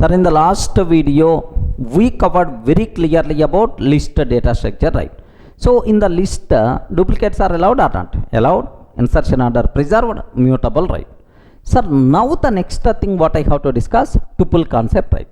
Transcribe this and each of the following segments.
Sir, in the last video, we covered very clearly about list data structure, right? So, in the list, duplicates are allowed or not? Allowed. Insertion order preserved, mutable, right? Sir, now the next thing what I have to discuss, tuple concept, right?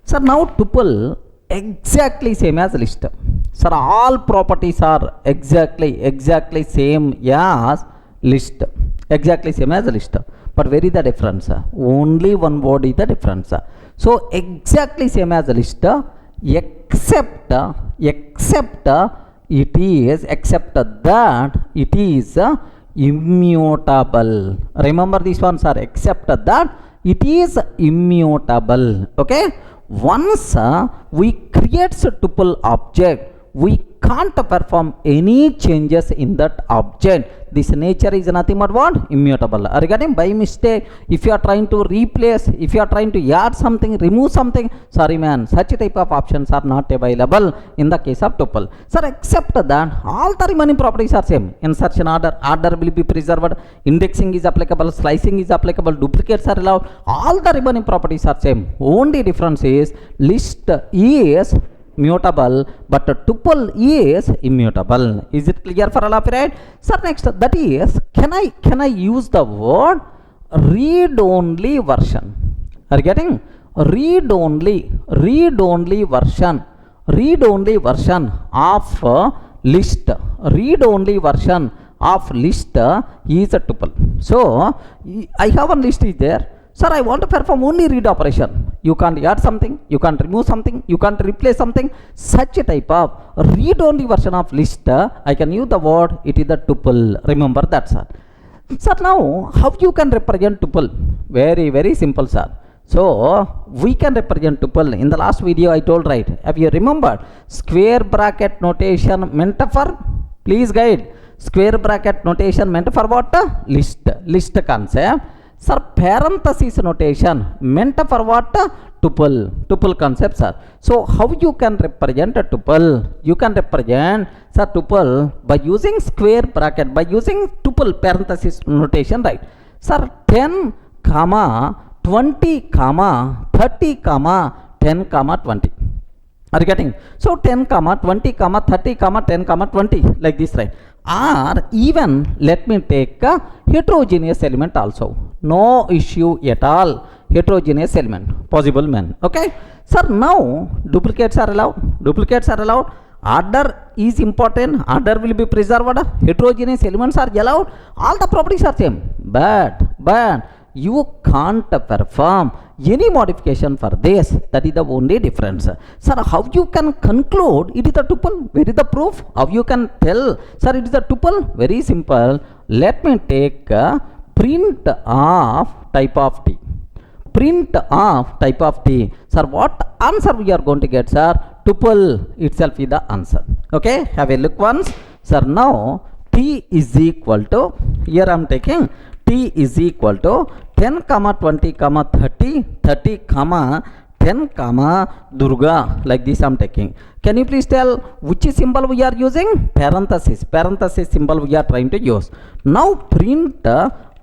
Sir, now tuple exactly same as list. Sir, all properties are exactly same as list. Exactly same as list. But where is the difference? Only one word is the difference. So exactly same as list, except that it is immutable. Remember this one, sir. Except that it is immutable. Okay. Once we create a tuple object, we can't perform any changes in that object. This nature is nothing but what? Immutable. Regarding by mistake, if you are trying to replace, if you are trying to add something, remove something, sorry man, such type of options are not available in the case of tuple. Sir, except that all the remaining properties are same. Insertion order will be preserved, indexing is applicable, slicing is applicable, duplicates are allowed, all the remaining properties are same. Only difference is list is mutable, but a tuple is immutable. Is it clear for all of you, right? Sir, next, that is, can I use the word read-only version? Are you getting? Read-only version of list. Read-only version of list is a tuple. So, I have one list is there. Sir, I want to perform only read operation. You can't add something, you can't remove something, you can't replace something. Such a type of read-only version of list, I can use the word, it is the tuple. Remember that, sir. Sir, now, how you can represent tuple? Very simple, sir. So, we can represent tuple. In the last video, I told, right? Have you remembered? Square bracket notation meant for, please guide. Square bracket notation meant for what? List concept. Sir, parenthesis notation meant for what? Tuple concept, sir. So, how you can represent a tuple? You can represent, sir, tuple by using square bracket, by using tuple parenthesis notation, right? Sir, 10, 20, 30, 10, 20. Are you getting? So, 10, 20, 30, 10, 20, like this, right? Or even, let me take a heterogeneous element also. No issue at all. Heterogeneous element, possible man. Okay. Sir, now, duplicates are allowed. Order is important. Order will be preserved. Heterogeneous elements are allowed. All the properties are same. But, you can't perform any modification for this. That is the only difference. Sir, how you can conclude it is a tuple? Where is the proof? How you can tell, sir, it is a tuple? Very simple. Let me take print of type of t. Print of type of t. Sir, what answer we are going to get, sir? Tuple itself is the answer. Okay, have a look once. Sir, now t is equal to, here I am taking t is equal to 10, 20, 30, 10, Durga, like this I am taking. Can you please tell which symbol we are using? Parenthesis symbol we are trying to use. Now print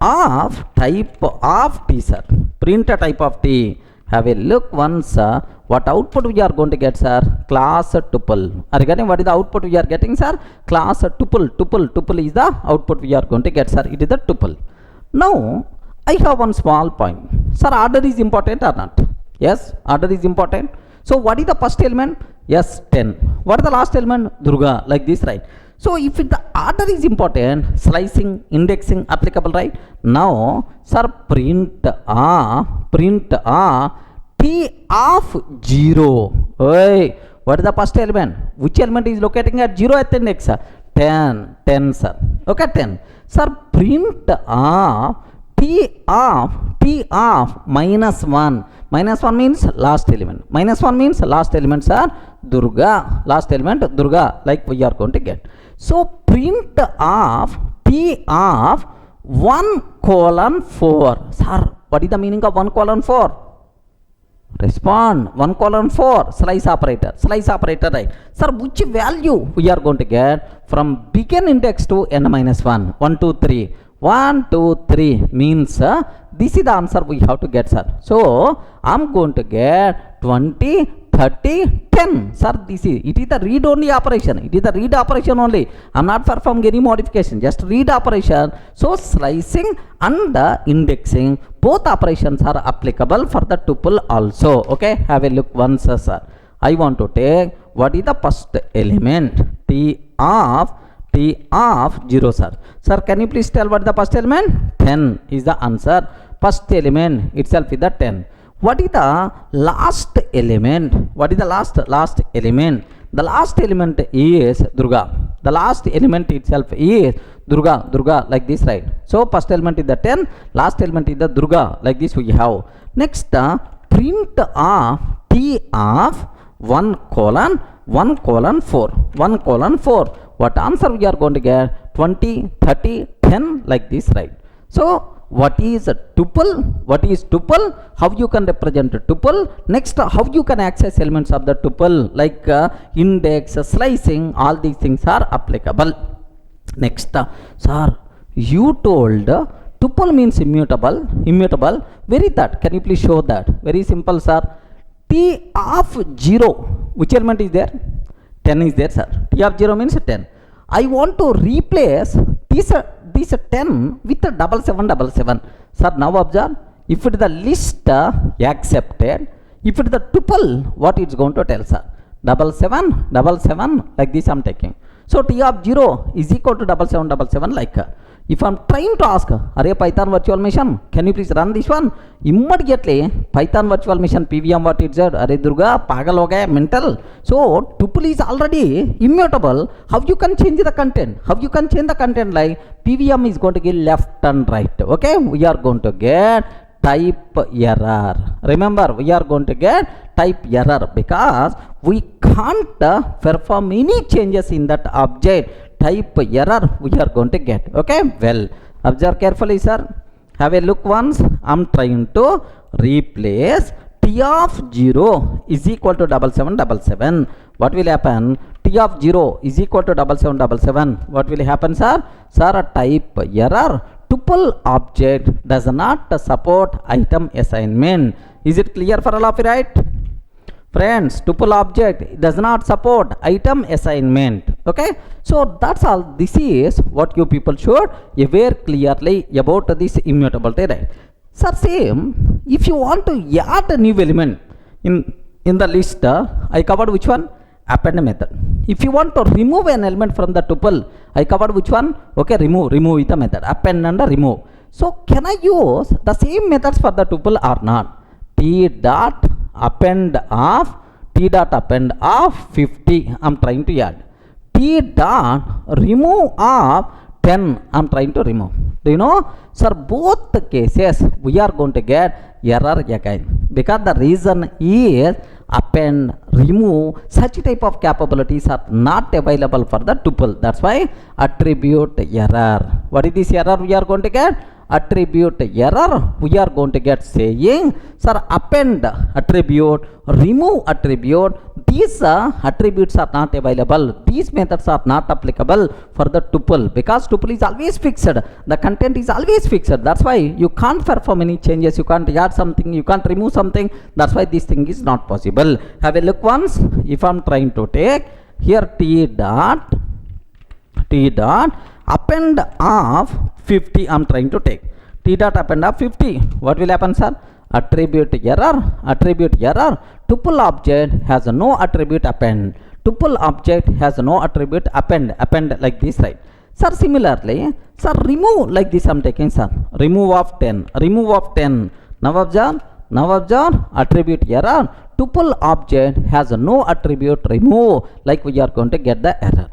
of type of t, sir. Print a type of t. Have a look once. What output we are going to get, sir? Class tuple. Are you getting what is the output we are getting, sir? Class tuple. Tuple is the output we are going to get, sir. It is the tuple. Now, I have one small point. Sir, order is important or not? Yes, order is important. So, what is the first element? Yes, 10. What is the last element? Durga, like this, right? So, if the order is important, slicing, indexing applicable, right? Now, sir, print t of 0. Hey, what is the first element? Which element is locating at 0 at index? 10, sir. Okay, 10. Sir, print of t of minus 1. Minus 1 means last element. Minus 1 means last element, sir. Durga. Last element, Durga, like we are going to get. So, print of t of 1:4. Sir, what is the meaning of 1:4? Respond. 1:4. Slice operator, right? Sir, which value we are going to get from begin index to n minus 1? 1, 2, 3. 1, 2, 3 means This is the answer we have to get, sir. So I'm going to get 20, 30, 10. Sir, it is the read only operation. It is the read operation only. I'm not performing any modification, just read operation. So slicing and the indexing, both operations are applicable for the tuple also. Okay, have a look once, sir. I want to take what is the first element, T of 0, sir. Sir, can you please tell what is the first element? 10 is the answer. First element itself is the 10. What is the last element? What is the last element? The last element is Durga. The last element itself is Durga, like this, right? So first element is the 10, last element is the Durga, like this we have. Next, print of T of 1 colon 4. What answer we are going to get? 20, 30, 10, like this, right? So what is a tuple? How you can represent a tuple? Next, how you can access elements of the tuple, like index, slicing, all these things are applicable. Next, sir, you told tuple means immutable. Very that, can you please show that? Very simple, sir. T of 0, which element is there? 10 is there, sir. T of 0 means 10. I want to replace this 10 with a 7777. Sir, now observe, if it is the list accepted, if it is the tuple, what it's going to tell, sir? 7777, like this I'm taking. So T of 0 is equal to 7777, like if I'm trying to ask, array Python virtual machine, can you please run this one? Immediately, Python virtual machine PVM, what it said? Array Durga, pagal ho gaya, mental. So tuple is already immutable. How you can change the content? How you can change the content? Like PVM is going to give left and right. Okay, we are going to get type error. Remember, we are going to get type error because we can't perform any changes in that object. Type error we are going to get. Okay, well, observe carefully, sir. Have a look once. I'm trying to replace T of 0 is equal to 7777. What will happen? T of 0 is equal to 7777. What will happen, sir? Sir, type error. Tuple object does not support item assignment. Is it clear for all of you, right? Friends, tuple object does not support item assignment. Okay, so that's all. This is what you people should aware clearly about this immutability, right? Sir, same, if you want to add a new element in the list, I covered which one? Append method. If you want to remove an element from the tuple, I covered which one? Okay, remove with the method, append and remove. So can I use the same methods for the tuple or not? T dot append of 50 I'm trying to add. T dot remove of 10 I'm trying to remove. Do you know, sir, both the cases we are going to get error again, because the reason is append, remove, such type of capabilities are not available for the tuple. That's why attribute error. What is this error we are going to get? Attribute error we are going to get saying, sir, append attribute, remove attribute, these attributes are not available, these methods are not applicable for the tuple, because tuple is always fixed, the content is always fixed. That's why you can't perform any changes, you can't add something, you can't remove something. That's why this thing is not possible. Have a look once. If I'm trying to take here T dot append of 50 I'm trying to take. T dot append of 50. What will happen, sir? Attribute error. Tuple object has no attribute append. Tuple object has no attribute append like this, right? Sir, similarly, sir, remove like this I'm taking, sir. Remove of 10. Now observe attribute error. Tuple object has no attribute remove, like we are going to get the error.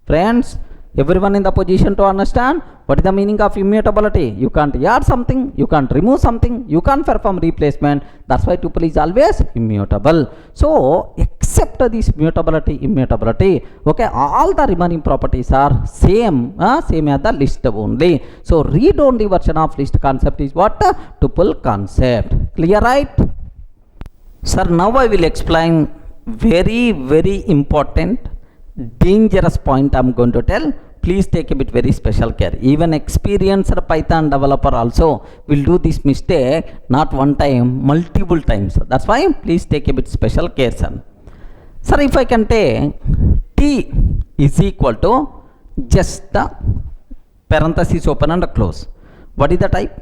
Friends, everyone in the position to understand what is the meaning of immutability? You can't add something, you can't remove something, you can't perform replacement. That's why tuple is always immutable. So except this immutability, okay, all the remaining properties are same as the list only. So read only version of list concept is what? Tuple concept. Clear, right? Sir, now I will explain very important dangerous point I'm going to tell. please take a bit very special care. Even experienced Python developer also will do this mistake, not one time, multiple times. That's why please take a bit special care, sir. Sir, if I can take T is equal to just the parenthesis open and close. What is the type?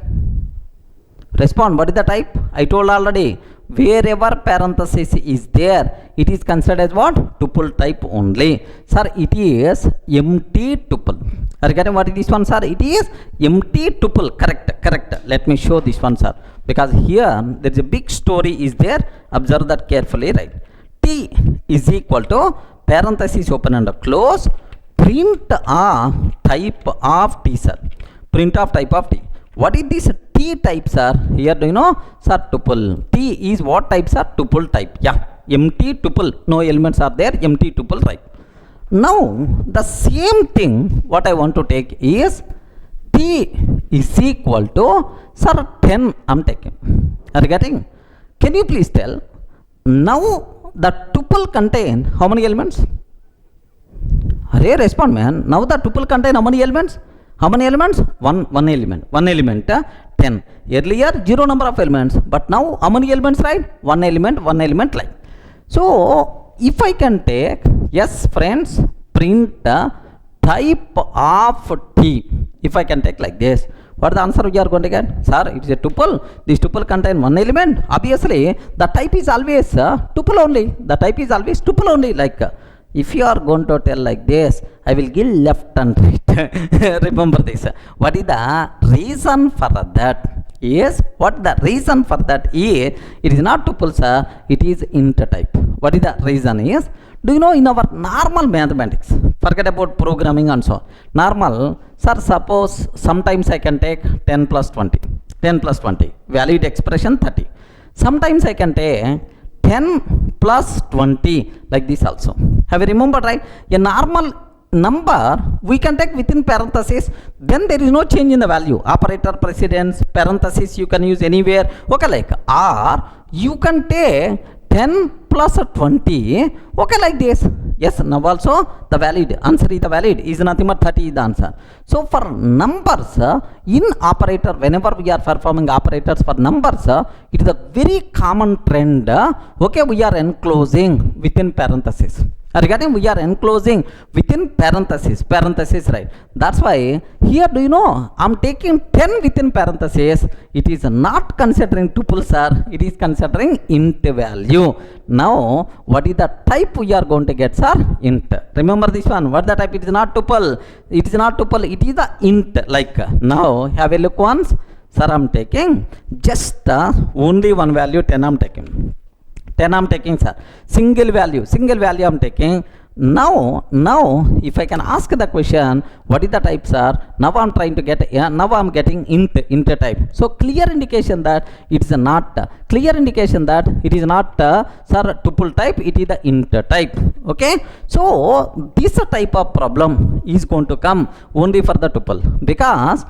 Respond. What is the type? I told already. Wherever parenthesis is there, it is considered as what? Tuple type only. Sir, it is empty tuple. Are you getting what is this one, sir? It is empty tuple. Correct, correct. Let me show this one, sir. Because here there is a big story is there. Observe that carefully, right? T is equal to parenthesis open and close. Print a type of T, sir. Print of type of T. What is this T type, sir? Here do you know, sir? Tuple. T is what type, sir? Tuple type. Yeah, empty tuple. No elements are there. Empty tuple type. Now the same thing what I want to take is T is equal to, sir, 10 I'm taking. Are you getting? Can you please tell? Now the tuple contain how many elements? Array, respond, man. Now the tuple contain how many elements? How many elements? One element. 10. Earlier 0 number of elements, but now how many elements, right? One element like. So if I can take, yes friends, print type of T. If I can take like this, what the answer we are going to get? Sir, it is a tuple. This tuple contain one element. Obviously the type is always tuple only. The type is always tuple only. Like if you are going to tell like this, I will give left and right. Remember this. What is the reason for that? Yes, what the reason for that is, it is not tuple, sir, it is int type. What is the reason is? Do you know in our normal mathematics, forget about programming and so on. Normal, sir, suppose sometimes I can take 10 plus 20. 10 plus 20. Valid expression 30. Sometimes I can take 10 plus 20 like this also. Have you remembered, right? A normal number we can take within parenthesis, then there is no change in the value. Operator precedence, parenthesis you can use anywhere. Okay, like, or you can take 10 plus 20. Okay, like this. Yes, now also the valid answer is the valid is nothing but 30 is the answer. So for numbers in operator, whenever we are performing operators for numbers, it is a very common trend. Okay, we are enclosing within parenthesis. Regarding we are enclosing within parenthesis, right? That's why here, do you know, I'm taking 10 within parenthesis. It is not considering tuple, sir. It is considering int value. Now, what is the type we are going to get, sir? Int. Remember this one. What the type? It is not tuple. It is not tuple. It is the int. Like now, have a look once. Sir, I'm taking just only one value, 10 I'm taking. 10 I'm taking, sir. Single value I'm taking. Now if I can ask the question, what is the type, sir? Now I'm trying to get, now I'm getting int type. So clear indication that it is not, sir, tuple type, it is the int type. Okay, so this type of problem is going to come only for the tuple, because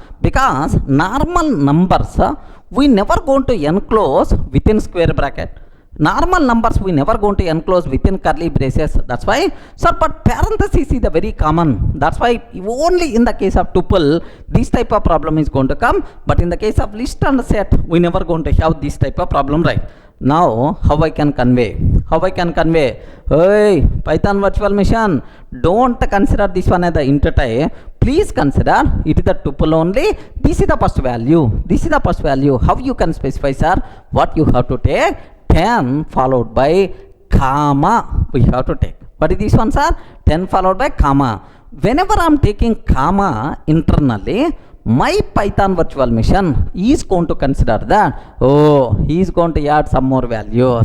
normal numbers we never going to enclose within square bracket. Normal numbers we never going to enclose within curly braces. That's why, sir, but parenthesis is the very common. That's why only in the case of tuple this type of problem is going to come, but in the case of list and set we never going to have this type of problem, right? Now how I can convey? Hey, Python virtual machine, don't consider this one as the int type. Please consider it is the tuple only. This is the first value. How you can specify, sir? What you have to take? 10 followed by comma we have to take. What is this one, sir? 10 followed by comma. Whenever I am taking comma internally, my Python virtual machine is going to consider that, oh, he is going to add some more values.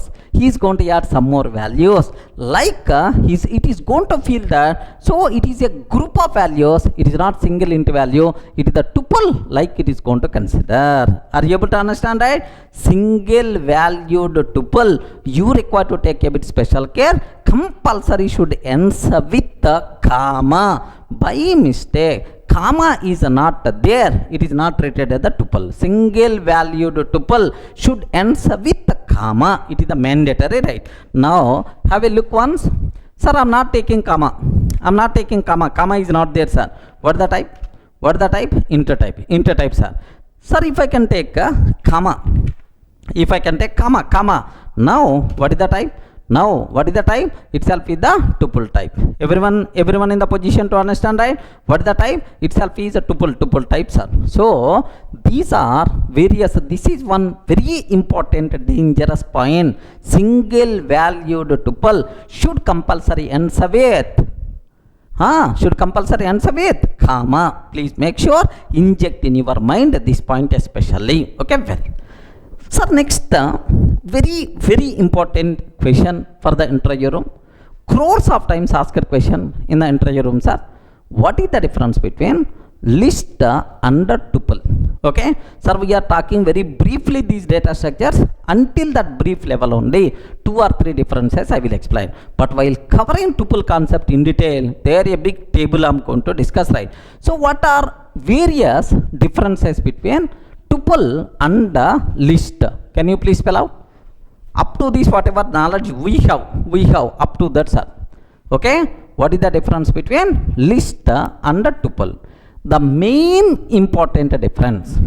Like it is going to feel that, so it is a group of values. It is not single int value. It is the tuple, like it is going to consider. Are you able to understand, right? Single valued tuple, you require to take a bit special care. Compulsory should ends with the comma. By mistake, comma is not there. It is not treated as the tuple. Single valued tuple should ends with the comma. It is the mandatory, right? Now have a look once. Sir, I am not taking comma. I'm not taking comma. Comma is not there, sir. What the type? What the type? Intertype. Intertype, sir. Sir, if I can take comma. If I can take comma, comma. Now, what is the type? Now, what is the type? Itself is the tuple type. Everyone in the position to understand, right? What is the type? Itself is a tuple type, sir. So, these are various, this is one very important dangerous point. Single valued tuple should compulsory ends with, should compulsory ends with comma. Please make sure, inject in your mind this point especially. Okay, well. Sir, next, very important question for the interview room. Crores of times asked question in the interview room, sir. What is the difference between list and tuple? Okay, sir, we are talking very briefly these data structures. Until that brief level only, 2 or 3 differences I will explain. But while covering tuple concept in detail, there a big table I am going to discuss, right? So, what are various differences between tuple and list? Can you please spell out? Up to this, whatever knowledge we have up to that, sir. Okay, what is the difference between list and tuple? The main important difference,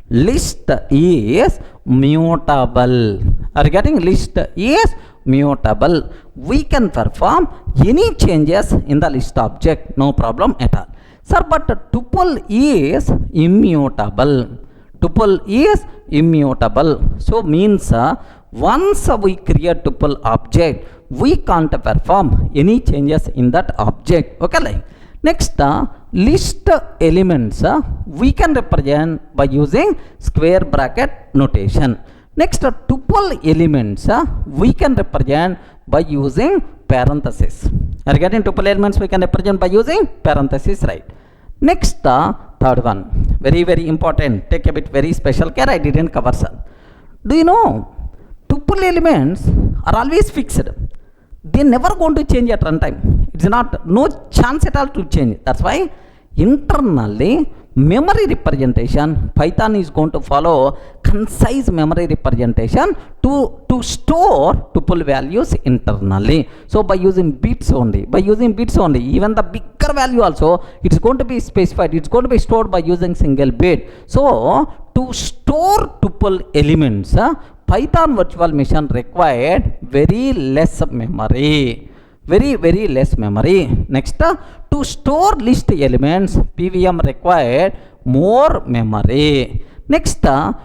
list is mutable. Are you getting? List is mutable. We can perform any changes in the list object, no problem at all. Sir, but tuple is immutable. Tuple is immutable. So means once we create tuple object, we can't perform any changes in that object. Okay, like next, list elements we can represent by using square bracket notation. Next, tuple elements we can represent by using parenthesis. Are you getting? Tuple elements we can represent by using parenthesis, right? Next, third one, very important. Take a bit very special care. I didn't cover, sir. Do you know tuple elements are always fixed? They never going to change at runtime. It's not, no chance at all to change. That's why internally memory representation, Python is going to follow concise memory representation to store tuple values internally. So by using bits only, even the bigger value also, it's going to be specified, it's going to be stored by using single bit. So to store tuple elements, Python virtual machine required very less memory. Very less memory. Next, to store list elements, PVM required more memory. Next, to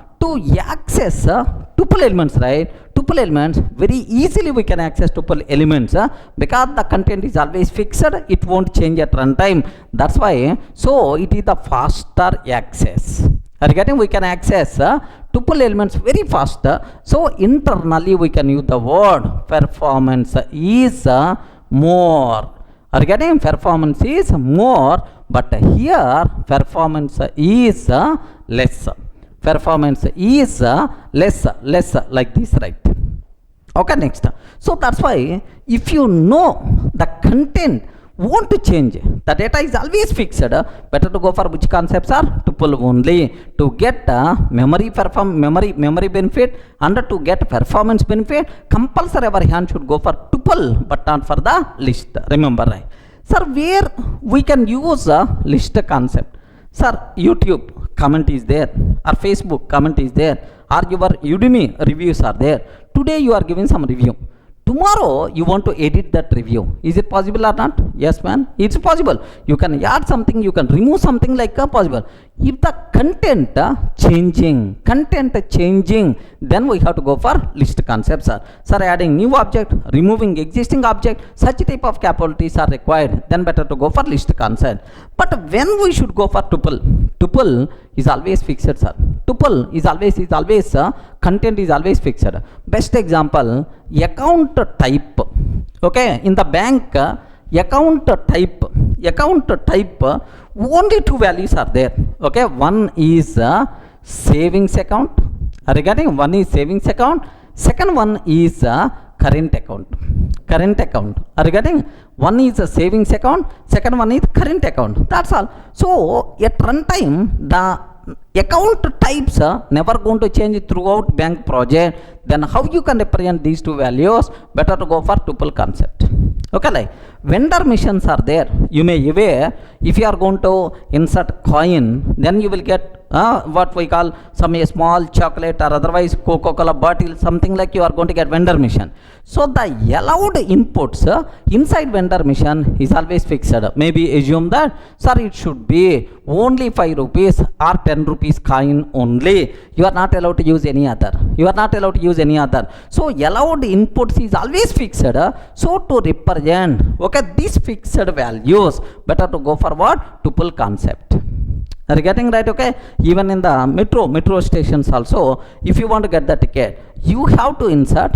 access tuple elements, right? Tuple elements, very easily we can access tuple elements because the content is always fixed, it won't change at runtime. That's why, so it is the faster access. Are you getting? We can access tuple elements very fast. So internally we can use the word performance is more. Are you getting? Performance is more, but here performance is less. Performance is less, like this, right? Okay, next. So that's why if you know the content won't change, the data is always fixed, better to go for which concepts are tuple only to get memory benefit and to get performance benefit. Compulsory our hand should go for tuple but not for the list. Remember, right? Sir, where we can use a list concept? Sir, YouTube comment is there, or Facebook comment is there, or your Udemy reviews are there. Today you are giving some review. Tomorrow you want to edit that review. Is it possible or not? Yes, man, it's possible. You can add something, you can remove something like possible. If the content changing, then we have to go for list concepts. Sir, adding new object, removing existing object, such type of capabilities are required. Then better to go for list concept. But when we should go for tuple is always fixed, sir. Tuple is always content is always fixed. Best example, account type. Okay, in the bank, account type, only 2 values are there. Okay, one is savings account. Are you getting? One is savings account. Second one is current account. Are you getting? One is a savings account, second one is current account. That's all. So at runtime, the account types never going to change throughout bank project. Then how you can represent these 2 values? Better to go for tuple concept. Okay, like vendor missions are there. You may aware if you are going to insert coin, then you will get what we call some a small chocolate or otherwise Coca-Cola bottle, something like you are going to get vendor mission. So the allowed inputs inside vendor mission is always fixed. Maybe assume that, sir, it should be only 5 rupees or 10 rupees coin only. You are not allowed to use any other. You are not allowed to use any other. So allowed inputs is always fixed. So to represent, okay, these fixed values, better to go for what? Tuple concept. Are you getting right? Okay, even in the metro stations also, if you want to get the ticket, you have to insert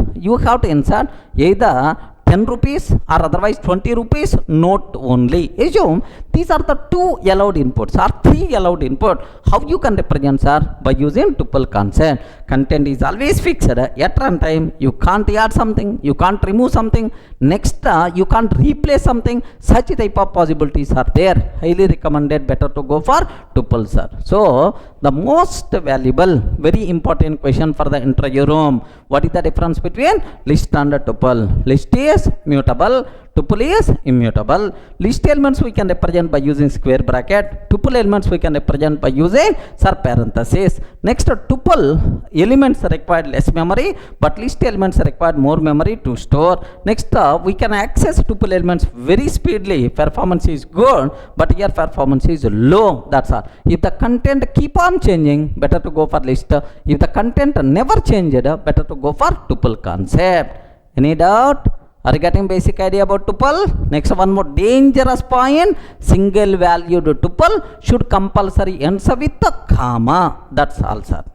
either 10 rupees or otherwise 20 rupees note only. Assume these are the 2 allowed inputs or 3 allowed input. How you can represent, sir? By using tuple concept. Content is always fixed. At runtime, you can't add something, you can't remove something. Next, you can't replace something. Such type of possibilities are there. Highly recommended, better to go for tuple, sir. So the most valuable, very important question for the interview room. What is the difference between list and tuple? List is mutable, tuple is immutable. List elements we can represent by using square bracket. Tuple elements we can represent by using parenthesis. Next, tuple elements required less memory, but list elements required more memory to store. Next, we can access tuple elements very speedily. Performance is good, but here performance is low. That's all. If the content keep on changing, better to go for list. If the content never changed, better to go for tuple concept. Any doubt? Are you getting basic idea about tuple? Next, one more dangerous point. Single valued tuple should compulsory ends with a comma. That's all, sir.